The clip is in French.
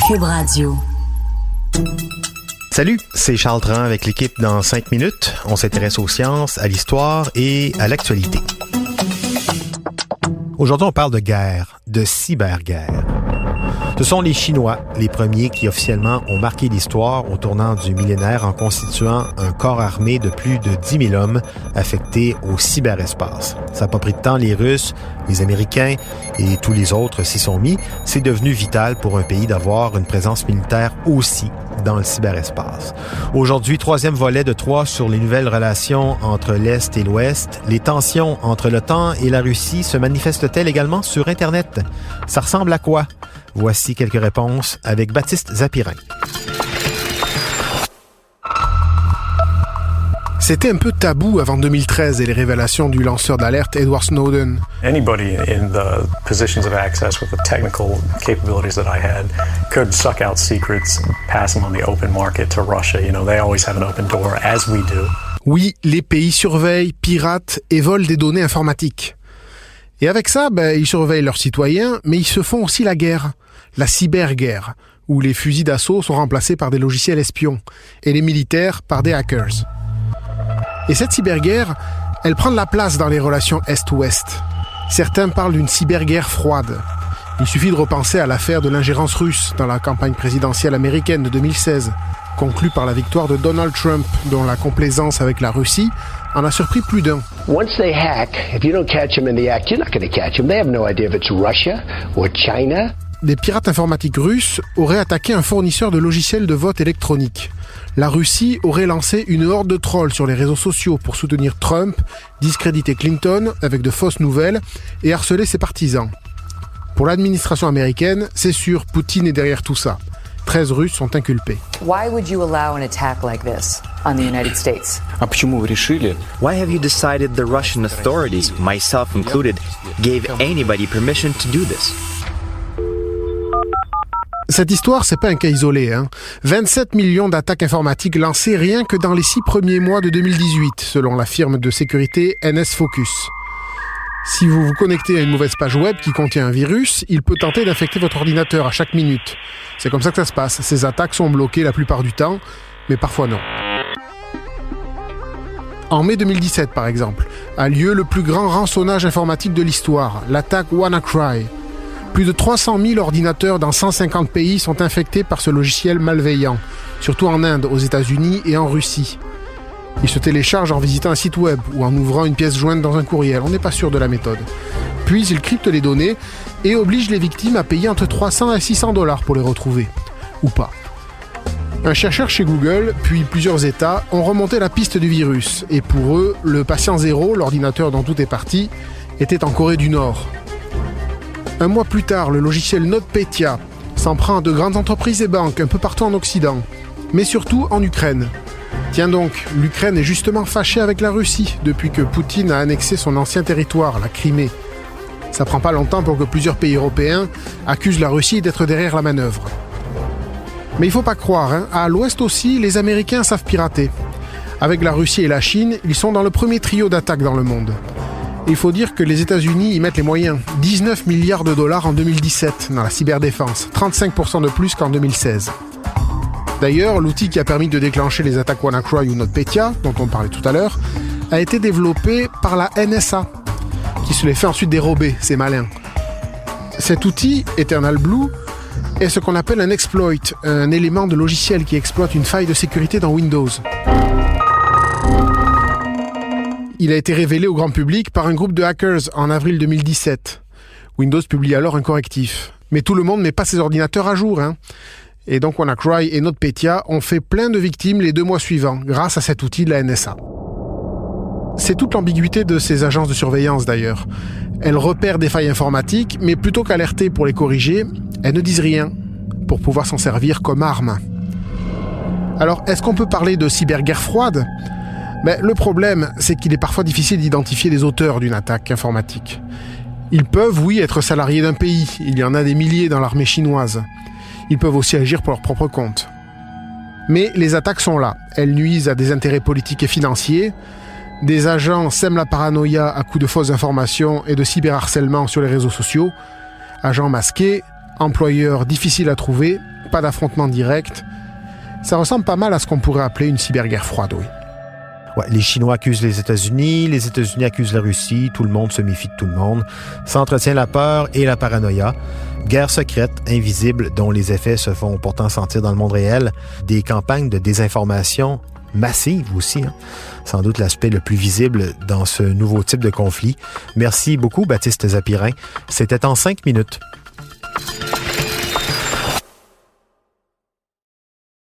Cube Radio. Salut, c'est Charles Tran avec l'équipe dans 5 minutes. On s'intéresse aux sciences, à l'histoire et à l'actualité. Aujourd'hui, on parle de guerre, de cyberguerre. Ce sont les Chinois, les premiers qui officiellement ont marqué l'histoire au tournant du millénaire en constituant un corps armé de plus de 10 000 hommes affectés au cyberespace. Ça n'a pas pris de temps, les Russes, les Américains et tous les autres s'y sont mis. C'est devenu vital pour un pays d'avoir une présence militaire aussi dans le cyberespace. Aujourd'hui, 3e volet de 3 sur les nouvelles relations entre l'Est et l'Ouest. Les tensions entre l'OTAN et la Russie se manifestent-elles également sur Internet? Ça ressemble à quoi? Voici quelques réponses avec Baptiste Zapirin. C'était un peu tabou avant 2013 et les révélations du lanceur d'alerte Edward Snowden. Anybody in the positions of access with the technical capabilities that I had could suck out secrets and pass them on the open market to Russia. You know, they always have an open door, as we do. Oui, les pays surveillent, piratent et volent des données informatiques. Et avec ça, ils surveillent leurs citoyens, mais ils se font aussi la guerre, la cyberguerre, où les fusils d'assaut sont remplacés par des logiciels espions et les militaires par des hackers. Et cette cyberguerre, elle prend de la place dans les relations Est-Ouest. Certains parlent d'une cyberguerre froide. Il suffit de repenser à l'affaire de l'ingérence russe dans la campagne présidentielle américaine de 2016, conclue par la victoire de Donald Trump, dont la complaisance avec la Russie en a surpris plus d'un. Once they hack, if you don't catch them in the act, you're not going to catch them. They have no idea if it's Russia or China. Des pirates informatiques russes auraient attaqué un fournisseur de logiciels de vote électronique. La Russie aurait lancé une horde de trolls sur les réseaux sociaux pour soutenir Trump, discréditer Clinton avec de fausses nouvelles et harceler ses partisans. Pour l'administration américaine, c'est sûr, Poutine est derrière tout ça. 13 Russes sont inculpés. Why would you allow an attack like this on the United States? А почему вы решили? Why have you decided the Russian authorities, myself included, gave anybody permission to do this? Cette histoire, c'est pas un cas isolé. 27 millions d'attaques informatiques lancées rien que dans les 6 premiers mois de 2018, selon la firme de sécurité NS Focus. Si vous vous connectez à une mauvaise page web qui contient un virus, il peut tenter d'infecter votre ordinateur à chaque minute. C'est comme ça que ça se passe. Ces attaques sont bloquées la plupart du temps, mais parfois non. En mai 2017, par exemple, a lieu le plus grand rançonnage informatique de l'histoire, l'attaque WannaCry. Plus de 300 000 ordinateurs dans 150 pays sont infectés par ce logiciel malveillant, surtout en Inde, aux États-Unis et en Russie. Il se télécharge en visitant un site web ou en ouvrant une pièce jointe dans un courriel, on n'est pas sûr de la méthode. Puis il crypte les données et oblige les victimes à payer entre 300 et 600 $ pour les retrouver. Ou pas. Un chercheur chez Google, puis plusieurs États, ont remonté la piste du virus. Et pour eux, le patient zéro, l'ordinateur dont tout est parti, était en Corée du Nord. Un mois plus tard, le logiciel NotPetya s'en prend à de grandes entreprises et banques un peu partout en Occident, mais surtout en Ukraine. Tiens donc, l'Ukraine est justement fâchée avec la Russie depuis que Poutine a annexé son ancien territoire, la Crimée. Ça prend pas longtemps pour que plusieurs pays européens accusent la Russie d'être derrière la manœuvre. Mais il faut pas croire, à l'Ouest aussi, les Américains savent pirater. Avec la Russie et la Chine, ils sont dans le premier trio d'attaques dans le monde. Il faut dire que les États-Unis y mettent les moyens. 19 milliards de $ en 2017 dans la cyberdéfense, 35% de plus qu'en 2016. D'ailleurs, l'outil qui a permis de déclencher les attaques WannaCry ou NotPetya, dont on parlait tout à l'heure, a été développé par la NSA, qui se les fait ensuite dérober, ces malins. Cet outil, Eternal Blue, est ce qu'on appelle un exploit, un élément de logiciel qui exploite une faille de sécurité dans Windows. Il a été révélé au grand public par un groupe de hackers en avril 2017. Windows publie alors un correctif. Mais tout le monde ne met pas ses ordinateurs à jour. Et donc WannaCry et NotPetya ont fait plein de victimes les 2 mois suivants, grâce à cet outil de la NSA. C'est toute l'ambiguïté de ces agences de surveillance d'ailleurs. Elles repèrent des failles informatiques, mais plutôt qu'alerter pour les corriger, elles ne disent rien, pour pouvoir s'en servir comme arme. Alors, est-ce qu'on peut parler de cyberguerre froide ? Le problème, c'est qu'il est parfois difficile d'identifier les auteurs d'une attaque informatique. Ils peuvent, oui, être salariés d'un pays. Il y en a des milliers dans l'armée chinoise. Ils peuvent aussi agir pour leur propre compte. Mais les attaques sont là. Elles nuisent à des intérêts politiques et financiers. Des agents sèment la paranoïa à coups de fausses informations et de cyberharcèlement sur les réseaux sociaux. Agents masqués, employeurs difficiles à trouver, pas d'affrontement direct. Ça ressemble pas mal à ce qu'on pourrait appeler une cyberguerre froide, oui. Ouais, les Chinois accusent les États-Unis accusent la Russie, tout le monde se méfie de tout le monde. Ça entretient la peur et la paranoïa. Guerre secrète, invisible, dont les effets se font pourtant sentir dans le monde réel. Des campagnes de désinformation massives aussi. Sans doute l'aspect le plus visible dans ce nouveau type de conflit. Merci beaucoup, Baptiste Zapirin. C'était en 5 minutes.